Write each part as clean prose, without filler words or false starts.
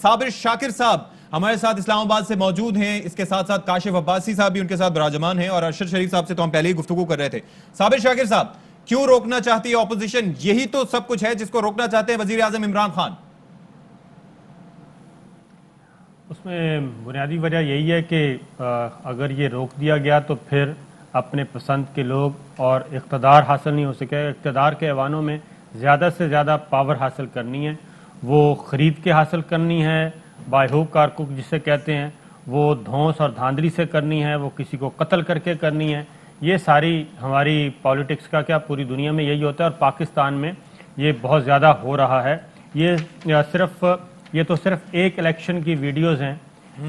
صابر شاکر صاحب ہمارے ساتھ اسلام آباد سے موجود ہیں، اس کے ساتھ ساتھ کاشف عباسی صاحب بھی ان کے ساتھ براجمان ہیں، اور ارشد شریف صاحب سے تو ہم پہلے ہی گفتگو کر رہے تھے۔ صابر شاکر صاحب، کیوں روکنا چاہتی ہے اپوزیشن؟ یہی تو سب کچھ ہے جس کو روکنا چاہتے ہیں وزیر اعظم عمران خان۔ اس میں بنیادی وجہ یہی ہے کہ اگر یہ روک دیا گیا تو پھر اپنے پسند کے لوگ اور اقتدار حاصل نہیں ہو سکے۔ اقتدار کے ایوانوں میں زیادہ سے زیادہ پاور حاصل کرنی ہے، وہ خرید کے حاصل کرنی ہے، بائی ہوک کارکک جسے کہتے ہیں، وہ دھونس اور دھاندلی سے کرنی ہے، وہ کسی کو قتل کر کے کرنی ہے۔ یہ ساری ہماری پالیٹکس کا کیا پوری دنیا میں یہی ہوتا ہے، اور پاکستان میں یہ بہت زیادہ ہو رہا ہے۔ یہ تو صرف ایک الیکشن کی ویڈیوز ہیں،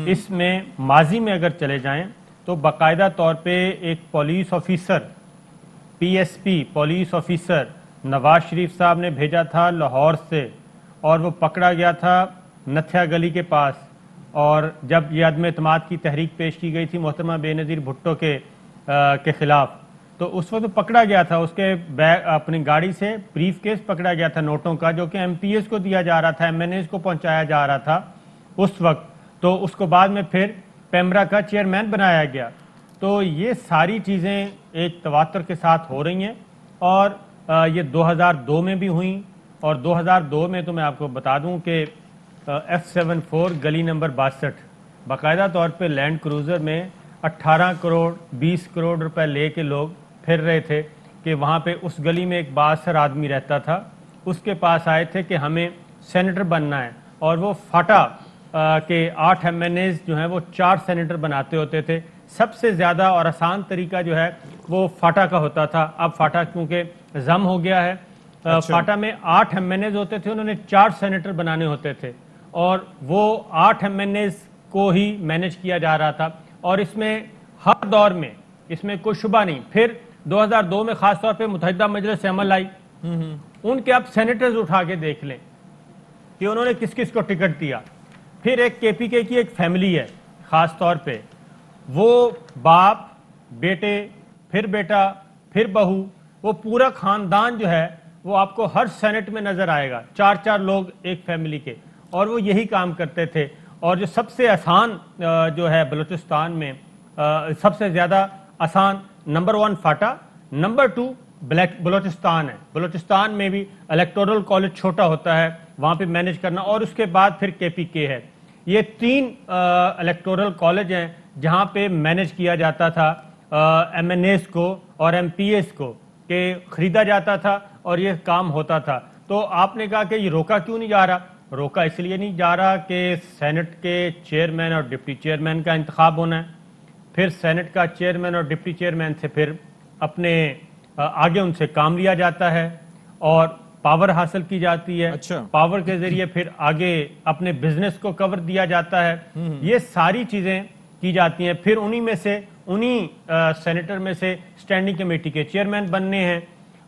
اس میں ماضی میں اگر چلے جائیں تو باقاعدہ طور پہ ایک police officer, P S P police officer Nawaz Sharif صاحب نے بھیجا تھا لاہور سے، اور وہ پکڑا گیا تھا نتھیا گلی کے پاس، اور جب یہ عدم اعتماد کی تحریک پیش کی گئی تھی محترمہ بے نظیر بھٹو کے خلاف، تو اس وقت پکڑا گیا تھا، اس کے اپنی گاڑی سے بریف کیس پکڑا گیا تھا نوٹوں کا، جو کہ ایم پی ایس کو دیا جا رہا تھا، ایم این ایز کو پہنچایا جا رہا تھا اس وقت، تو اس کو بعد میں پھر پیمرا کا چیئرمین بنایا گیا۔ تو یہ ساری چیزیں ایک تواتر کے ساتھ ہو رہی ہیں، اور یہ 2002 میں بھی ہوئیں، اور 2002 میں تو میں آپ کو بتا دوں کہ F74 گلی نمبر 62 باقاعدہ طور پہ لینڈ کروزر میں 18 کروڑ 20 کروڑ روپے لے کے لوگ پھر رہے تھے کہ وہاں پہ اس گلی میں ایک بااثر آدمی رہتا تھا، اس کے پاس آئے تھے کہ ہمیں سینیٹر بننا ہے، اور وہ فاٹا کے 8 ایم این ایز جو ہیں وہ 4 سینیٹر بناتے ہوتے تھے۔ سب سے زیادہ اور آسان طریقہ جو ہے وہ فاٹا کا ہوتا تھا، اب فاٹا کیونکہ ضم ہو گیا ہے، فاٹا میں 8 ایم این ایز ہوتے تھے، انہوں نے 4 سینیٹر بنانے ہوتے تھے، اور وہ 8 ایم این ایز کو ہی مینج کیا جا رہا تھا، اور اس میں ہر دور میں اس میں کوئی شبہ نہیں۔ پھر 2002 میں خاص طور پہ متحدہ مجلس عمل آئی، ان کے اب سینیٹرز اٹھا کے دیکھ لیں کہ انہوں نے کس کس کو ٹکٹ دیا۔ پھر ایک کے پی کے کی ایک فیملی ہے خاص طور پہ، وہ باپ، بیٹے، پھر بیٹا، پھر بہو، وہ پورا خاندان جو ہے وہ آپ کو ہر سینٹ میں نظر آئے گا، 4 لوگ ایک فیملی کے، اور وہ یہی کام کرتے تھے۔ اور جو سب سے آسان جو ہے بلوچستان میں سب سے زیادہ آسان نمبر 1 فاٹا، نمبر 2 بلوچستان ہے۔ بلوچستان میں بھی الیکٹورل کالج چھوٹا ہوتا ہے، وہاں پہ مینج کرنا، اور اس کے بعد پھر کے پی کے ہے۔ یہ 3 الیکٹورل کالج ہیں جہاں پہ مینج کیا جاتا تھا ایم این ایز کو اور ایم پی ایس کو، کہ خریدا جاتا تھا اور یہ کام ہوتا تھا۔ تو آپ نے کہا کہ یہ روکا کیوں نہیں جا رہا؟ روکا اس لیے نہیں جا رہا کہ سینٹ کے چیئرمین اور ڈپٹی چیئرمین کا انتخاب ہونا ہے، پھر سینٹ کا چیئرمین اور ڈپٹی چیئرمین سے پھر اپنے آگے ان سے کام لیا جاتا ہے اور پاور حاصل کی جاتی ہے، پاور کے ذریعے پھر آگے اپنے بزنس کو کور دیا جاتا ہے۔ یہ ساری چیزیں کی جاتی ہیں، پھر انہی سینیٹر میں سے اسٹینڈنگ کمیٹی کے چیئرمین بننے ہیں،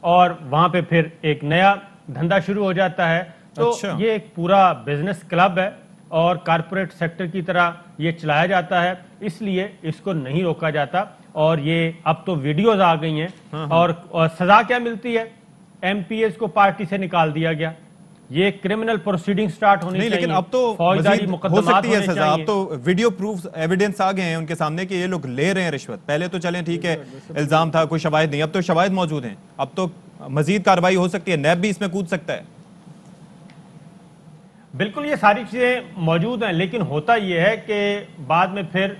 اور وہاں پہ پھر ایک نیا دھندا شروع ہو جاتا ہے۔ تو یہ ایک پورا بزنس کلب ہے، اور کارپوریٹ سیکٹر کی طرح یہ چلایا جاتا ہے، اس لیے اس کو نہیں روکا جاتا۔ اور یہ اب تو ویڈیوز آ گئی ہیں، اور سزا کیا ملتی ہے؟ ایم پی ایس کو پارٹی سے نکال دیا گیا۔ یہ کرمنل پروسیڈنگ سٹارٹ ہونی چاہیے، لیکن اب تو فوجداری مقدمات ہونے سزا، چاہیے۔ اب تو ویڈیو پروف ایویڈنس آ گئے ہیں ان کے سامنے کہ یہ لوگ لے رہے ہیں رشوت۔ پہلے تو چلیں ٹھیک ہے الزام تھا، کوئی شواہد نہیں، اب تو شواہد موجود ہیں، اب تو مزید کارروائی ہو سکتی ہے، نیب بھی اس میں کود سکتا ہے۔ بالکل یہ ساری چیزیں موجود ہیں، لیکن ہوتا یہ ہے کہ بعد میں پھر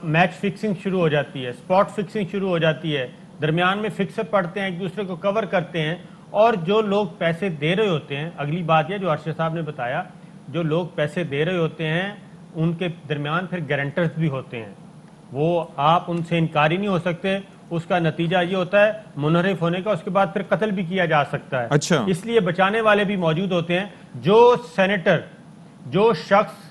میچ فکسنگ شروع ہو جاتی ہے، سپاٹ فکسنگ شروع ہو جاتی ہے، درمیان میں فکسر پڑتے ہیں، ایک دوسرے کو کور کرتے ہیں، اور جو لوگ پیسے دے رہے ہوتے ہیں، اگلی بات یہ جو ارشد صاحب نے بتایا، جو لوگ پیسے دے رہے ہوتے ہیں ان کے درمیان پھر گارنٹرز بھی ہوتے ہیں، وہ آپ ان سے انکاری نہیں ہو سکتے، اس کا نتیجہ یہ ہوتا ہے منحرف ہونے کا، اس کے بعد پھر قتل بھی کیا جا سکتا ہے۔ اس لیے بچانے والے بھی موجود ہوتے ہیں۔ جو سینیٹر، جو شخص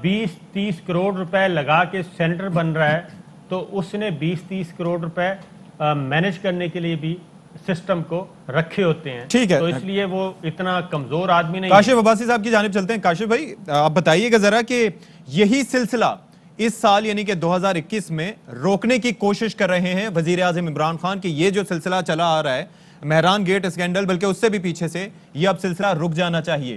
20-30 کروڑ روپے لگا کے سینیٹر بن رہا ہے، تو اس نے 20-30 کروڑ روپے مینج کرنے کے لیے بھی سسٹم کو رکھے ہوتے ہیں، ٹھیک ہے، تو اس لیے وہ اتنا کمزور آدمی نہیں۔ کاشف عباسی صاحب کی جانب چلتے ہیں۔ کاشف بھائی آپ بتائیے گا ذرا کہ یہی سلسلہ اس سال یعنی کہ 2021 میں روکنے کی کوشش کر رہے ہیں وزیر اعظم عمران خان کہ یہ جو سلسلہ چلا آ رہا ہے مہران گیٹ اسکینڈل، بلکہ اس سے بھی پیچھے سے، یہ اب سلسلہ رک جانا چاہیے،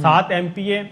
7 MP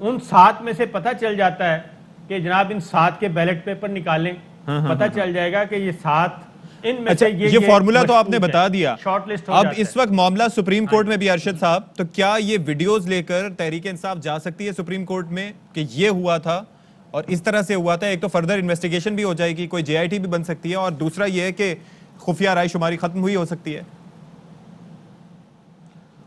ان 7 میں سے پتہ چل جاتا ہے کہ جناب ان 7 کے بیلٹ پیپر نکالیں, پتہ چل جائے گا کہ یہ 7 ان میں اچھا سے یہ فارمولا تو آپ نے بتا دیا. شارٹ لسٹ ہو اب جاتا اس وقت معاملہ سپریم کورٹ میں بھی ارشد صاحب, تو کیا یہ ویڈیوز لے کر تحریک انصاف جا سکتی ہے سپریم کورٹ میں کہ یہ ہوا تھا اور اس طرح سے ہوا تھا؟ ایک تو فردر انویسٹیگیشن بھی ہو جائے گی, کوئی JIT بھی بن سکتی ہے, اور دوسرا یہ ہے کہ خفیہ رائے شماری ختم ہوئی ہو سکتی ہے.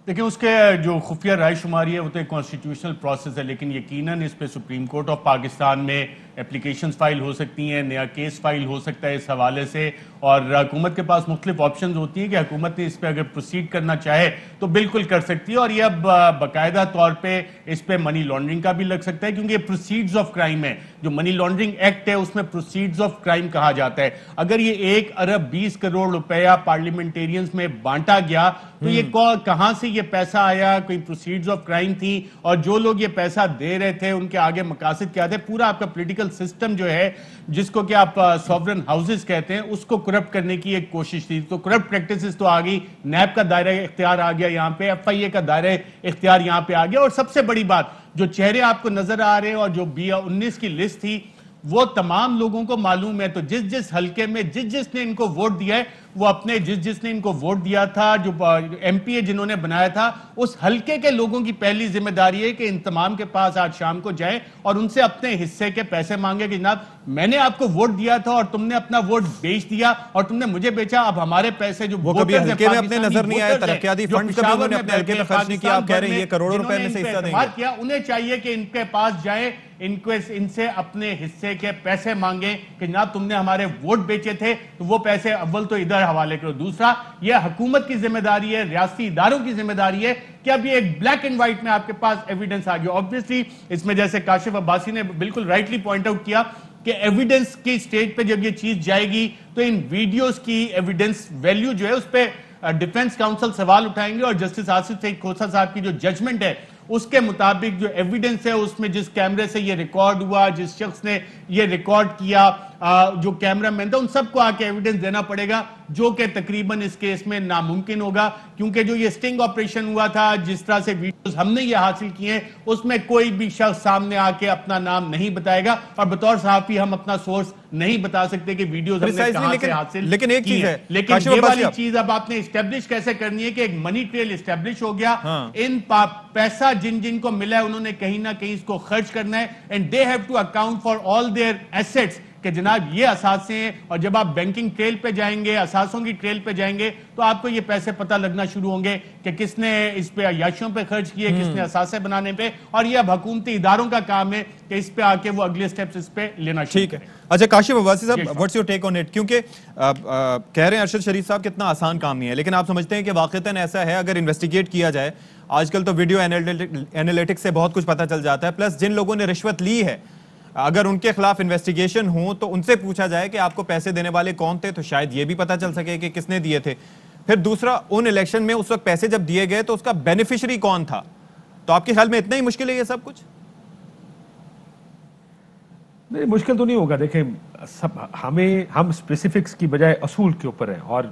دیکھیں اس کے جو خفیہ رائے شماری ہے وہ تو ایک کانسٹیٹیوشنل پروسیس ہے, لیکن یقیناً اس پہ سپریم کورٹ آف پاکستان میں اپلیکیشنز فائل ہو سکتی ہیں, نیا کیس فائل ہو سکتا ہے اس حوالے سے, اور حکومت کے پاس مختلف آپشنز ہوتی ہیں کہ حکومت نے اس پہ اگر پروسیڈ کرنا چاہے تو بالکل کر سکتی ہے. اور یہ اب باقاعدہ طور پہ اس پہ منی لانڈرنگ کا بھی لگ سکتا ہے, کیونکہ یہ پروسیڈز آف کرائم ہے. جو منی لانڈرنگ ایکٹ ہے اس میں پروسیڈز آف کرائم کہا جاتا ہے. اگر یہ 1 ارب 20 کروڑ روپیہ پارلیمنٹیرینز میں بانٹا گیا تو یہ کہاں سے یہ پیسہ آیا؟ کوئی پروسیڈز آف کرائم تھی, اور جو لوگ یہ پیسہ دے رہے تھے ان کے آگے مقاصد کیا تھے؟ پورا آپ کا پولیٹیکل سسٹم جو ہے جس کو کہ آپ سوورن ہاؤسز کہتے ہیں اس کو کرپٹ کرنے کی ایک کوشش تھی. تو کرپٹ پریکٹسز تو آ گئی, نیب کا دائرہ اختیار آ گیا یہاں پہ, FIA کا دائرہ اختیار یہاں پہ آ گیا, اور سب سے بڑی بات جو چہرے آپ کو نظر آ رہے ہیں اور جو 19 کی لسٹ تھی وہ تمام لوگوں کو معلوم ہے. تو جس حلقے میں جس نے ان کو ووٹ دیا ہے وہ اپنے جس نے ان کو ووٹ دیا تھا, جو MP جنہوں نے بنایا تھا, اس حلقے کے لوگوں کی پہلی ذمہ داری ہے کہ ان تمام کے پاس آج شام کو جائیں اور ان سے اپنے حصے کے پیسے مانگے کہ جناب میں نے آپ کو ووٹ دیا تھا اور تم نے اپنا ووٹ بیچ دیا اور تم نے مجھے بیچا, اب ہمارے پیسے جو وہ کبھی حلقے میں اپنے نظر نہیں آئے, ترقیاتی فنڈ کبھی انہوں نے اپنے حلقے میں خرچ نہیں کیا. آپ کہہ رہے ہیں یہ کروڑوں روپے میں سے حصہ دیں گے. انہیں چاہیے کہ ان کے پاس جائیں, ان سے اپنے حصے کے پیسے مانگیں کہ جناب تم نے ہمارے ووٹ بیچے تھے تو وہ پیسے اول تو ادھر حوالے کرو. دوسرا یہ حکومت کی ذمہ داری ہے, ریاستی اداروں کی ذمہ داری ہے کہ اب یہ ایک بلیک اینڈ وائٹ میں آپ کے پاس ایویڈنس آ گیا. آبویسلی اس میں جیسے کاشف عباسی نے بالکل رائٹلی پوائنٹ آؤٹ کیا کہ ایویڈنس کی سٹیج پہ جب یہ چیز جائے گی تو ان ویڈیوز کی ایویڈنس ویلیو جو ہے اس پہ ڈیفنس کاؤنسل سوال اٹھائیں گے, اور جسٹس آصف سعید کھوسہ صاحب کی جو ججمنٹ ہے اس کے مطابق جو ایویڈنس ہے اس میں جس کیمرے سے یہ ریکارڈ ہوا, جس شخص نے یہ ریکارڈ کیا, جو کیمرہ مین تھا, ان سب کو آ کے ایویڈنس دینا پڑے گا, جو کہ تقریباً اس کیس میں ناممکن ہوگا, کیونکہ جو یہ سٹنگ آپریشن ہوا تھا, جس طرح سے ویڈیوز ہم نے یہ حاصل کیے ہیں اس میں کوئی بھی شخص سامنے آ کے اپنا نام نہیں بتائے گا, اور بطور صحافی ہم اپنا سورس نہیں بتا سکتے کہ ویڈیوز ہم نے کہاں سے حاصل لیکن ایک چیز ہے, لیکن یہ والی چیز اب آپ نے اسٹیبلش کیسے کرنی ہے کہ ایک منی ٹریل اسٹیبلش ہو گیا, ان پیسہ جن کو ملا ہے انہوں نے کہیں نہ کہیں اس کو خرچ کرنا ہے, and they have to account for all their assets کہ جناب یہ اثاثے ہیں, اور جب آپ بینکنگ ٹریل پہ جائیں گے, اثاثوں کی ٹریل پہ جائیں گے تو آپ کو یہ پیسے پتہ لگنا شروع ہوں گے کہ کس نے اس پہ عیاشیوں پہ خرچ کیے, کس نے اثاثے بنانے پہ, اور یہ اب حکومتی اداروں کا کام ہے کہ اس پہ آ کے وہ اگلے سٹیپس اس پہ لینا شروع کریں. اچھا کاشف عباسی صاحب, what's your take on it? کیونکہ کہہ رہے ہیں ارشد شریف صاحب کتنا آسان کام نہیں ہے, لیکن آپ سمجھتے ہیں کہ واقعتاً ایسا ہے اگر انویسٹیگیٹ کیا جائے؟ آج کل تو ویڈیو اینالیٹکس سے بہت کچھ پتہ چل جاتا ہے, پلس جن لوگوں نے رشوت لی ہے اگر ان کے خلاف انویسٹیگیشن ہو تو ان سے پوچھا جائے کہ آپ کو پیسے دینے والے کون تھے, تو شاید یہ بھی پتہ چل سکے کہ کس نے دیے تھے. پھر دوسرا, ان الیکشن میں اس وقت پیسے جب دیے گئے تو اس کا بینیفیشری کون تھا؟ تو آپ کے خیال میں اتنا ہی مشکل ہے یہ سب کچھ؟ نہیں مشکل تو نہیں ہوگا. دیکھیں ہم اسپیسیفکس کی بجائے اصول کے اوپر ہیں, اور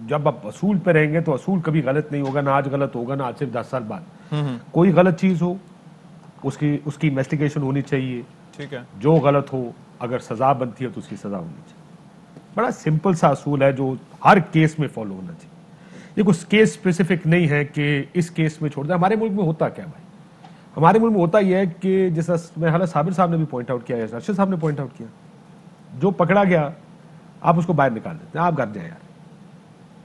جب آپ اصول پہ رہیں گے تو اصول کبھی غلط نہیں ہوگا, نہ آج غلط ہوگا نہ آج صرف 10 سال بعد. کوئی غلط چیز ہو اس کی انویسٹیگیشن ہونی چاہیے, ٹھیک ہے, جو غلط ہو اگر سزا بنتی ہے تو اس کی سزا ہونی چاہیے. بڑا سمپل سا اصول ہے جو ہر کیس میں فالو ہونا چاہیے. یہ کچھ کیس اسپیسیفک نہیں ہے کہ اس کیس میں چھوڑ دیں. ہمارے ملک میں ہوتا کیا بھائی, ہمارے ملک میں ہوتا یہ ہے کہ جیسا میں حالت صابر صاحب نے بھی پوائنٹ آؤٹ کیا ہے, ارشد صاحب نے پوائنٹ آؤٹ کیا, جو پکڑا گیا آپ اس کو باہر نکال دیتے ہیں, آپ گھر جائیں یار.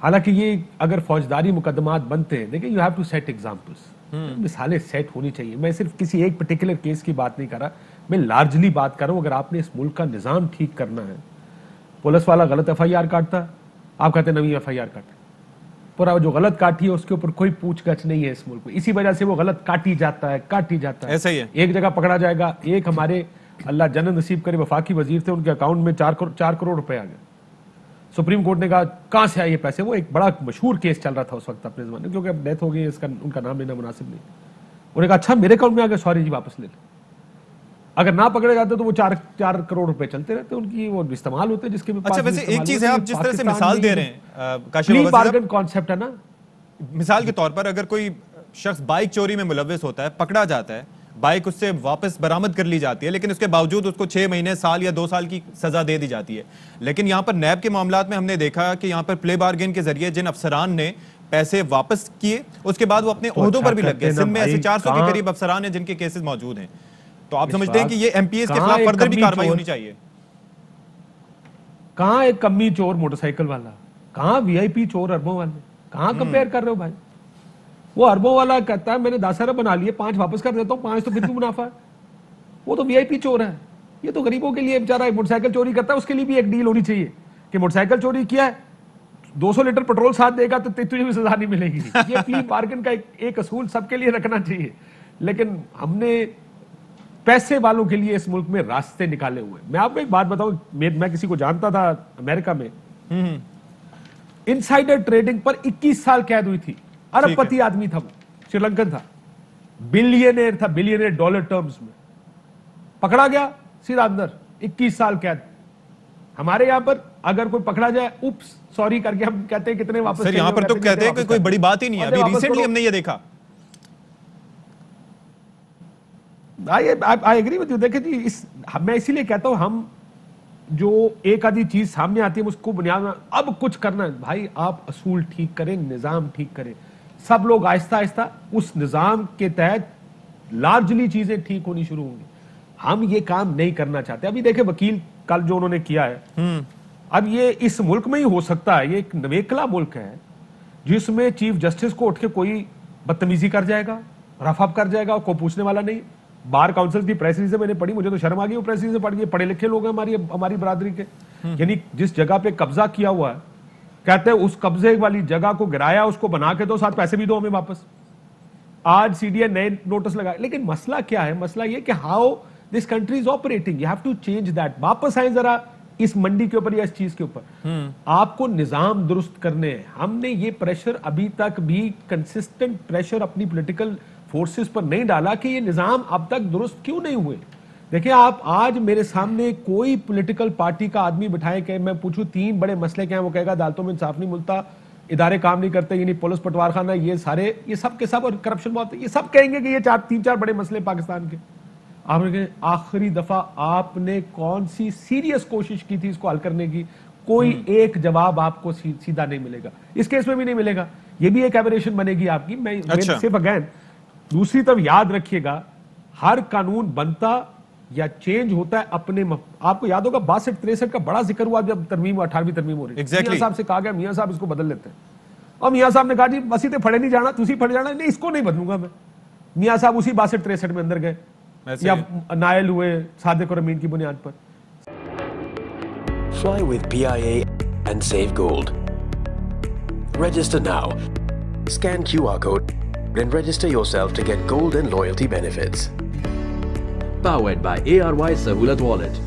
حالانکہ یہ اگر فوجداری مقدمات بنتے ہیں, دیکھیں you have to set examples, مثالیں سیٹ ہونی چاہیے. میں صرف کسی ایک پرٹیکولر کیس کی بات نہیں کر رہا, میں لارجلی بات کر رہا ہوں. اگر آپ نے اس ملک کا نظام ٹھیک کرنا ہے, پولیس والا غلط FIR کاٹتا, آپ کہتے ہیں نویں FIR کاٹا, پورا جو غلط کاٹی ہے اس کے اوپر کوئی پوچھ گچھ نہیں ہے اس ملک میں, اسی وجہ سے وہ غلط کاٹی جاتا ہے. ایسا ہی ہے, ایک جگہ پکڑا جائے گا. ایک ہمارے اللہ جنت نصیب کرے وفاقی وزیر تھے, ان کے اکاؤنٹ میں 4 کروڑ روپے آ گئے. سپریم کورٹ نے کہا کہاں سے آئے یہ پیسے؟ وہ ایک بڑا مشہور کیس چل رہا تھا اس وقت اپنے زمانے میں, کیونکہ اب ڈیتھ ہو گئی, ان کا نام لینا مناسب نہیں. انہوں نے کہا اچھا میرے اکاؤنٹ میں آ گیا, سوری جی واپس لے لیں. اگر نہ پکڑے جاتے تو وہ 4 کروڑ روپے چلتے رہتے, ان کی وہ استعمال ہوتے جس کے. اچھا ویسے ایک چیز ہے, آپ جس طرح سے مثال دے رہے ہیں پلی بارگن کانسیپٹ ہے نا, مثال کے طور پر اگر کوئی شخص بائک چوری میں ملوث ہوتا ہے, پکڑا جاتا ہے, بائک اس سے واپس برآمد کر لی جاتی ہے، لیکن اس کے باوجود اس کو 6 مہینے، سال یا 2 سال کی سزا دے دی جاتی ہے. لیکن یہاں پر نیب کے معاملات میں ہم نے دیکھا کہ یہاں پر پلے بارگین کے ذریعے جن افسران نے پیسے واپس کیے، اس کے بعد وہ اپنے عہدوں پر بھی لگ گئے. سندھ میں ایسے 400 کے قریب افسران ہیں جن کے کیسز موجود ہیں. تو آپ سمجھتے ہیں کہ یہ ایم پی ایس کے خلاف فردر بھی کارروائی ہونی چاہیے؟ کہاں ایک کمی چور موٹر سائیکل والا، کہاں وی آئی پی چور اربوں والے، کہاں کمپیئر کر رہے ہو بھائی؟ وہ اربوں والا کہتا ہے میں نے 10 ارب بنا لیے، 5 واپس کر دیتا ہوں، 5 تو پھر بھی منافع ہے. وہ تو وی آئی پی چور ہے. یہ تو غریبوں کے لیے بیچارہ موٹر سائیکل چوری کرتا ہے، اس کے لیے بھی ایک ڈیل ہونی چاہیے کہ موٹر سائیکل چوری کیا ہے، 200 لیٹر پیٹرول ساتھ دے گا تو تجھے بھی سزا نہیں ملے گی. یہ پلی بارگن کا ایک اصول سب کے لیے رکھنا چاہیے. لیکن ہم نے پیسے والوں کے لیے اس ملک میں راستے نکالے ہوئے. میں آپ کو ایک بات بتاؤں، میں کسی کو جانتا تھا امریکہ میں، انسائیڈر ٹریڈنگ پر 21 سال قید ہوئی تھی. ارب پتی آدمی تھا، وہ سری لنکن تھا، بلینئر تھا، بلینئر ڈالر ٹرمز میں. پکڑا گیا سیدھا اندر، 21 سال قید. ہمارے یہاں پر اگر کوئی پکڑا جائے اوپس سوری کر کے ہم کہتے ہیں کتنے واپس. سر یہاں پر تو کہتے ہیں کہ کوئی بڑی بات ہی نہیں ہے. ابھی ریسنٹلی ہم نے یہ دیکھا. I agree with you. دیکھیں جی، میں اسی لیے کہتا ہوں ہم جو ایک آدھی چیز سامنے آتی ہے اس کو بنیاد میں اب کچھ کرنا ہے. بھائی آپ اصول ٹھیک کریں، نظام ٹھیک کریں، سب لوگ آہستہ آہستہ اس نظام کے تحت لارجلی چیزیں ٹھیک ہونی شروع ہوں گی. ہم یہ کام نہیں کرنا چاہتے. ابھی دیکھیں وکیل کل جو انہوں نے کیا ہے، اب یہ اس ملک میں ہی ہو سکتا ہے. یہ ایک نویکلا ملک ہے جس میں چیف جسٹس کو اٹھ کے کوئی بدتمیزی کر جائے گا، رف اپ کر جائے گا، کوئی پوچھنے والا نہیں. بار کاؤنسل کی پریس ریلیز میں نے پڑھی، مجھے تو شرم آ گئی. وہ پریس ریلیز پڑھ گئی، پڑھے لکھے لوگ ہیں ہماری برادری کے. یعنی جس جگہ پہ قبضہ کیا ہوا ہے، کہتے ہیں اس قبضے والی جگہ کو گرایا، اس کو بنا کے دو، ساتھ پیسے بھی دو ہمیں واپس. آج سی ڈی اے نئے نوٹس لگائے. لیکن مسئلہ کیا ہے؟ مسئلہ یہ کہ how this country is operating. You have to change that. واپس آئیں ذرا اس منڈی کے اوپر یا اس چیز کے اوپر. آپ کو نظام درست کرنے ہیں. ہم نے یہ پریشر ابھی تک بھی کنسسٹنٹ پریشر اپنی پولیٹیکل فورسز پر نہیں ڈالا کہ یہ نظام اب تک درست کیوں نہیں ہوئے. دیکھیں آپ آج میرے سامنے کوئی پولیٹیکل پارٹی کا آدمی بٹھائے کہ میں پوچھوں 3 بڑے مسئلے کیا ہیں، وہ کہے گا عدالتوں میں انصاف نہیں ملتا، ادارے کام نہیں کرتے، یعنی پولیس پٹوار خانہ، یہ سارے، یہ سب کے سب، اور کرپشن بہت ہے. یہ سب کہیں گے کہ یہ 3-4 بڑے مسئلے پاکستان کے. آپ نے کہا آخری دفعہ آپ نے کون سی سیریس کوشش کی تھی اس کو حل کرنے کی؟ کوئی ایک جواب آپ کو سیدھا نہیں ملے گا. اس کیس میں بھی نہیں ملے گا. یہ بھی ایک ایبریشن بنے گی آپ کی. میں صرف اگین دوسری طرف یاد رکھیے گا، ہر قانون بنتا یا چینج ہوتا ہے اپنے آپ کو یاد ہوگا 62-63 کا بڑا ذکر ہوا جب 18ویں ترمیم ہو رہی ہے. میاں صاحب سے کہا گیا میاں صاحب اس کو بدل لیتے ہیں، اور میاں صاحب نے کہا جی مسیح پھڑے نہیں جانا، تسی پھڑ جانا. نہیں، اس کو نہیں بدلوں گا میں. میاں صاحب اسی 62-63 میں اندر گئے یا نائل ہوئے صادق اور امین کی بنیاد پر. Fly with PIA and save gold. Register now. Scan QR code and register yourself to get gold and loyalty benefits. Powered by ARY Sahulat Wallet.